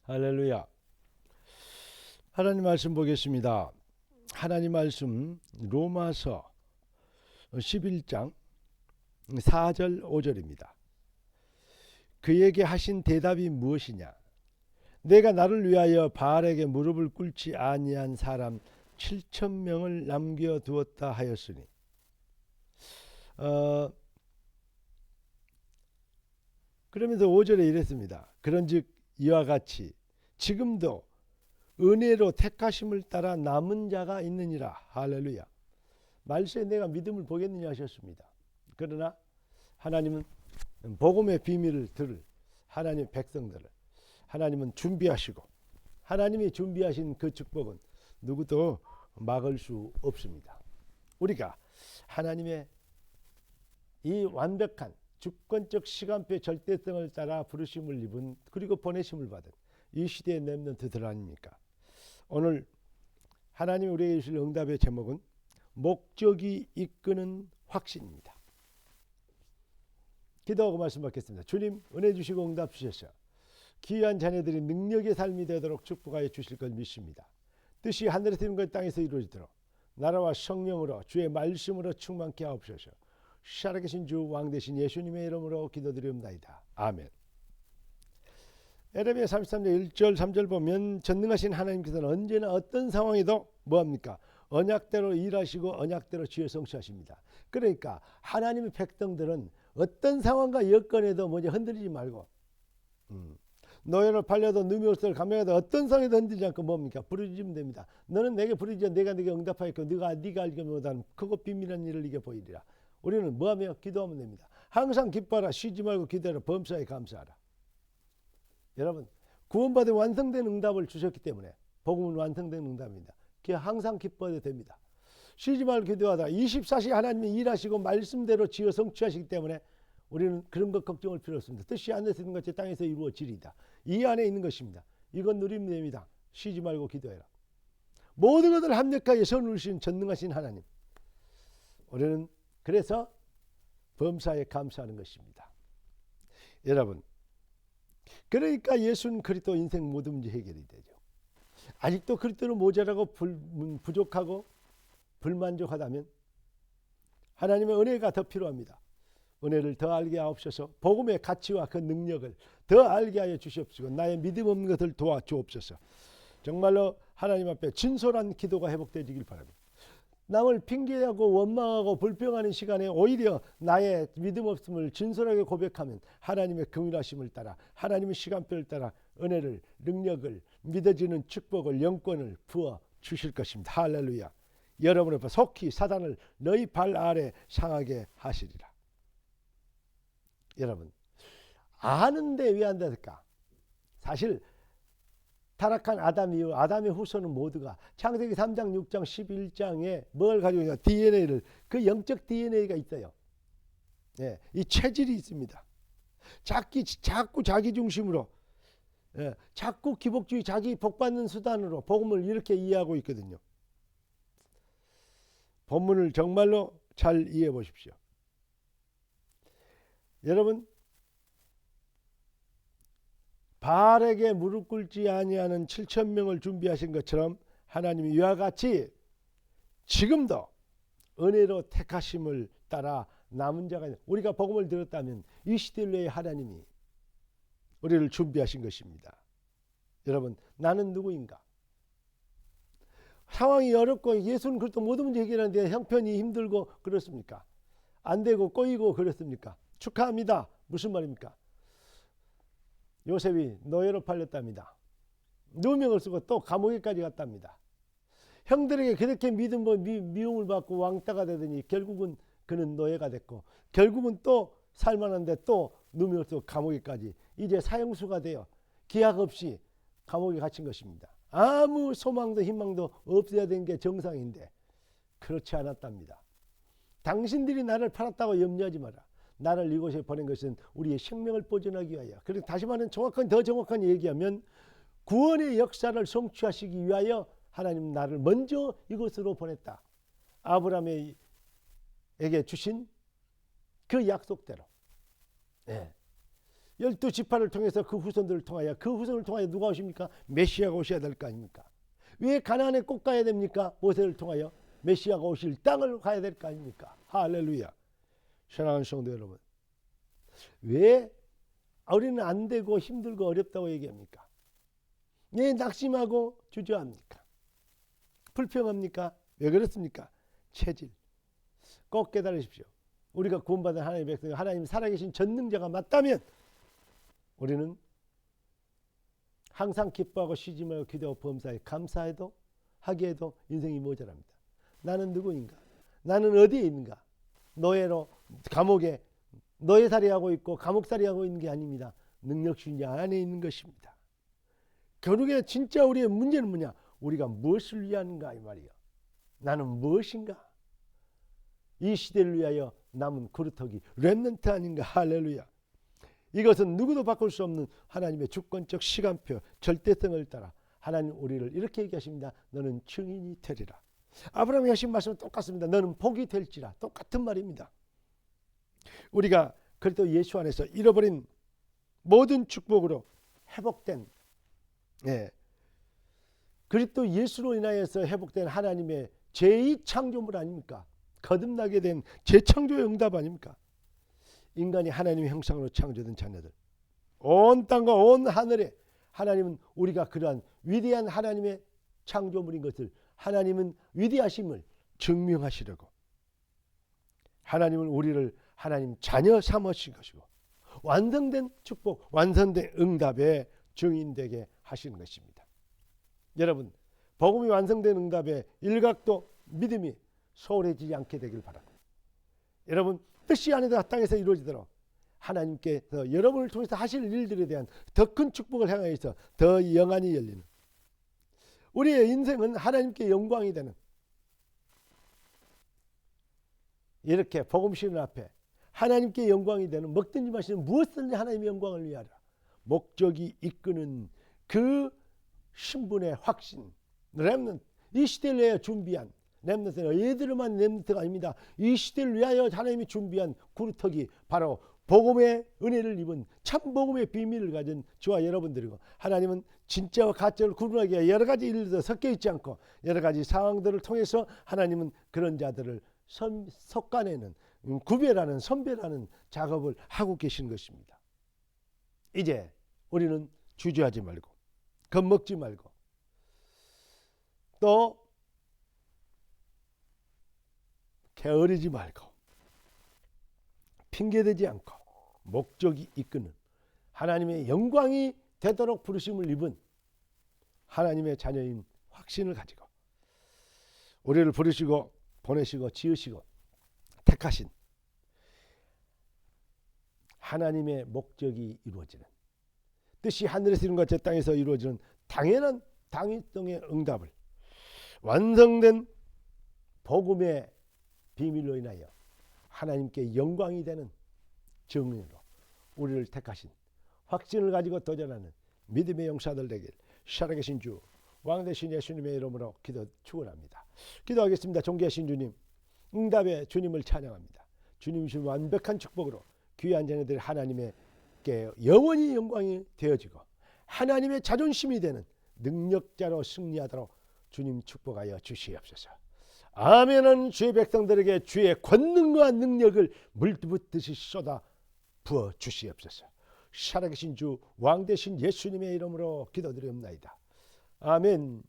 할렐루야. 하나님 말씀 보겠습니다. 하나님 말씀 로마서 11장 4절 5절입니다. 그에게 하신 대답이 무엇이냐? 내가 나를 위하여 바알에게 무릎을 꿇지 아니한 사람 7,000명을 남겨두었다 하였으니. 그러면서 5절에 이랬습니다. 그런즉 이와 같이 지금도 은혜로 택하심을 따라 남은 자가 있느니라. 할렐루야. 말세에 내가 믿음을 보겠느냐 하셨습니다. 그러나 하나님은 복음의 비밀을 들을 하나님의 백성들을 하나님은 준비하시고, 하나님이 준비하신 그 축복은 누구도 막을 수 없습니다. 우리가 하나님의 이 완벽한 주권적 시간표 절대성을 따라 부르심을 입은, 그리고 보내심을 받은 이 시대의 렘넌트들 아닙니까? 오늘 하나님이 우리에게 주실 응답의 제목은 목적이 이끄는 확신입니다. 기도하고 말씀 받겠습니다. 주님, 은혜 주시고 응답 주셔서 귀한 자녀들이 능력의 삶이 되도록 축복하여 주실 걸 믿습니다. 뜻이 하늘에서 이룬 것 땅에서 이루어지도록 나라와 성령으로 주의 말씀으로 충만케 하옵소서. 살아계신 주 왕 되신 예수님의 이름으로 기도드리옵나이다. 아멘. 에레미야 33장 1절 3절 보면 전능하신 하나님께서는 언제나 어떤 상황에도 뭐합니까? 언약대로 일하시고 언약대로 지혜 성취하십니다. 그러니까 하나님의 백성들은 어떤 상황과 여건에도 먼저 흔들리지 말고, 노예로 팔려도 누명을 감명해도 어떤 상황에도 흔들리지 않고 뭡니까? 부르짖으면 됩니다. 너는 내게 부르짖어 내가 네게 응답하였고 네가 알기 못하는 크고 비밀한 일을 네게 보이리라. 우리는 뭐하며 기도하면 됩니다. 항상 기뻐하라. 쉬지 말고 기도하라. 범사에 감사하라. 여러분, 구원받은 완성된 응답을 주셨기 때문에 복음은 완성된 응답입니다. 항상 기뻐해도 됩니다. 쉬지 말고 기도하다. 24시 하나님이 일하시고 말씀대로 지어 성취하시기 때문에 우리는 그런 것 걱정할 필요 없습니다. 뜻이 하늘에서 있는 것이 땅에서 이루어지리이다. 이 안에 있는 것입니다. 이건 누리면 됩니다. 쉬지 말고 기도해라. 모든 것을 합력하여 선우르신 전능하신 하나님, 우리는 그래서 범사에 감사하는 것입니다. 여러분, 그러니까 예수는 그리스도 인생 모든 문제 해결이 되죠. 아직도 그리스도로 모자라고 부족하고 불만족하다면 하나님의 은혜가 더 필요합니다. 은혜를 더 알게 하옵소서. 복음의 가치와 그 능력을 더 알게 하여 주시옵시고 나의 믿음 없는 것을 도와주옵소서. 정말로 하나님 앞에 진솔한 기도가 회복되기를 바랍니다. 남을 핑계하고 원망하고 불평하는 시간에 오히려 나의 믿음 없음을 진솔하게 고백하면 하나님의 긍휼하심을 따라, 하나님의 시간표를 따라 은혜를, 능력을, 믿어지는 축복을, 영권을 부어 주실 것입니다. 할렐루야. 여러분 앞에 속히 사단을 너희 발 아래 상하게 하시리라. 여러분, 아는데 왜 안 될까? 사실 타락한 아담 이후 아담의 후손은 모두가 창세기 3장 6장 11장에 뭘 가지고 있냐? DNA를, 그 영적 DNA가 있어요. 예, 이 체질이 있습니다. 자꾸 자기 중심으로, 자꾸 기복주의, 자기 복받는 수단으로 복음을 이렇게 이해하고 있거든요. 본문을 정말로 잘 이해해 보십시오. 여러분, 바알에게 무릎 꿇지 아니하는 7,000명을 준비하신 것처럼 하나님이 이와 같이 지금도 은혜로 택하심을 따라 남은 자가, 우리가 복음을 들었다면 이 시대 내에 하나님이 우리를 준비하신 것입니다. 여러분, 나는 누구인가? 상황이 어렵고 예수는 그래도 모든 문제 해결하는데 형편이 힘들고 그렇습니까? 안 되고 꼬이고 그렇습니까? 축하합니다. 무슨 말입니까? 요셉이 노예로 팔렸답니다. 누명을 쓰고 또 감옥에까지 갔답니다. 형들에게 그렇게 미움을 받고 왕따가 되더니 결국은 그는 노예가 됐고, 결국은 또 살만한데 또 누명을 쓰고 감옥에까지, 이제 사형수가 되어 기약 없이 감옥에 갇힌 것입니다. 아무 소망도 희망도 없어야 되는 게 정상인데 그렇지 않았답니다. 당신들이 나를 팔았다고 염려하지 마라. 나를 이곳에 보낸 것은 우리의 생명을 보존하기 위하여. 그리고 다시 말하면 더 정확한 얘기하면 구원의 역사를 성취하시기 위하여 하나님 나를 먼저 이곳으로 보냈다. 아브라함에게 주신 그 약속대로. 네. 12지파를 통해서 그 후손들을 통하여, 그 후손을 통하여 누가 오십니까? 메시아가 오셔야 될 거 아닙니까? 왜 가나안에 꼭 가야 됩니까? 모세를 통하여 메시아가 오실 땅을 가야 될 거 아닙니까? 할렐루야. 사랑하는 성도 여러분, 왜 우리는 안 되고 힘들고 어렵다고 얘기합니까? 왜 낙심하고 주저합니까? 불평합니까? 왜 그렇습니까? 체질. 꼭 깨달으십시오. 우리가 구원받은 하나님의 백성, 하나님 살아계신 전능자가 맞다면 우리는 항상 기뻐하고 쉬지 말고 기도하고 범사에 감사해도 하기에도 인생이 모자랍니다. 나는 누구인가? 나는 어디에 있는가? 노예로 감옥에 노예살이하고 있고 감옥살이하고 있는 게 아닙니다. 능력주인 자 안에 있는 것입니다. 결국에 진짜 우리의 문제는 뭐냐? 우리가 무엇을 위하는가 이 말이에요. 나는 무엇인가? 이 시대를 위하여 남은 그루터기 렘넌트 아닌가? 할렐루야. 이것은 누구도 바꿀 수 없는 하나님의 주권적 시간표, 절대성을 따라 하나님 우리를 이렇게 얘기하십니다. 너는 증인이 되리라. 아브라함이 하신 말씀은 똑같습니다. 너는 복이 될지라. 똑같은 말입니다. 우리가 그리스도 예수 안에서 잃어버린 모든 축복으로 회복된, 그리스도 예수로 인하여서 회복된 하나님의 제2창조물 아닙니까? 거듭나게 된 재창조의 응답 아닙니까? 인간이 하나님의 형상으로 창조된 자녀들, 온 땅과 온 하늘에 하나님은 우리가 그러한 위대한 하나님의 창조물인 것을, 하나님은 위대하심을 증명하시려고 하나님은 우리를 하나님 자녀 삼으신 것이고 완성된 축복, 완성된 응답의 증인되게 하시는 것입니다. 여러분, 복음이 완성된 응답의 일각도 믿음이 소홀해지지 않게 되길 바랍니다. 여러분, 뜻이 하늘과 땅에서 이루어지도록 하나님께서 여러분을 통해서 하실 일들에 대한 더 큰 축복을 향하여서 더 영안이 열리는, 우리의 인생은 하나님께 영광이 되는, 이렇게 복음 신은 앞에 하나님께 영광이 되는, 먹든지 마시든 무엇든지 하나님의 영광을 위하라 목적이 이끄는 그 신분의 확신, 렘넌트, 이 시대를 위하여 준비한 렘넌트는 얘들만 렘넌트가 아닙니다. 이 시대를 위하여 하나님이 준비한 구루터기, 바로 복음의 은혜를 입은 참 복음의 비밀을 가진 저와 여러분들이고, 하나님은 진짜와 가짜를 구분하기 위해 여러 가지 일들도 섞여 있지 않고 여러 가지 상황들을 통해서 하나님은 그런 자들을 솎아내는, 구별하는, 선별하는 작업을 하고 계신 것입니다. 이제 우리는 주저하지 말고 겁먹지 말고 또 게으르지 말고 핑계대지 않고 목적이 이끄는, 하나님의 영광이 되도록 부르심을 입은 하나님의 자녀인 확신을 가지고 우리를 부르시고 보내시고 지으시고 택하신 하나님의 목적이 이루어지는, 뜻이 하늘에서 이룬 것 제 땅에서 이루어지는 당연한 당위성의 응답을 완성된 복음의 비밀로 인하여 하나님께 영광이 되는 증인으로 우리를 택하신 확신을 가지고 도전하는 믿음의 용사들 되길 살아계신 주 왕 되신 예수님의 이름으로 기도 축원합니다. 기도하겠습니다. 존귀하신 주님, 응답의 주님을 찬양합니다. 주님 주신 완벽한 축복으로 귀한 자녀들 하나님께 영원히 영광이 되어지고 하나님의 자존심이 되는 능력자로 승리하도록 주님 축복하여 주시옵소서. 아멘은 주의 백성들에게 주의 권능과 능력을 물붓듯이 쏟아 부어 주시옵소서. 살아계신 주 왕 되신 예수님의 이름으로 기도드리옵나이다. 아멘.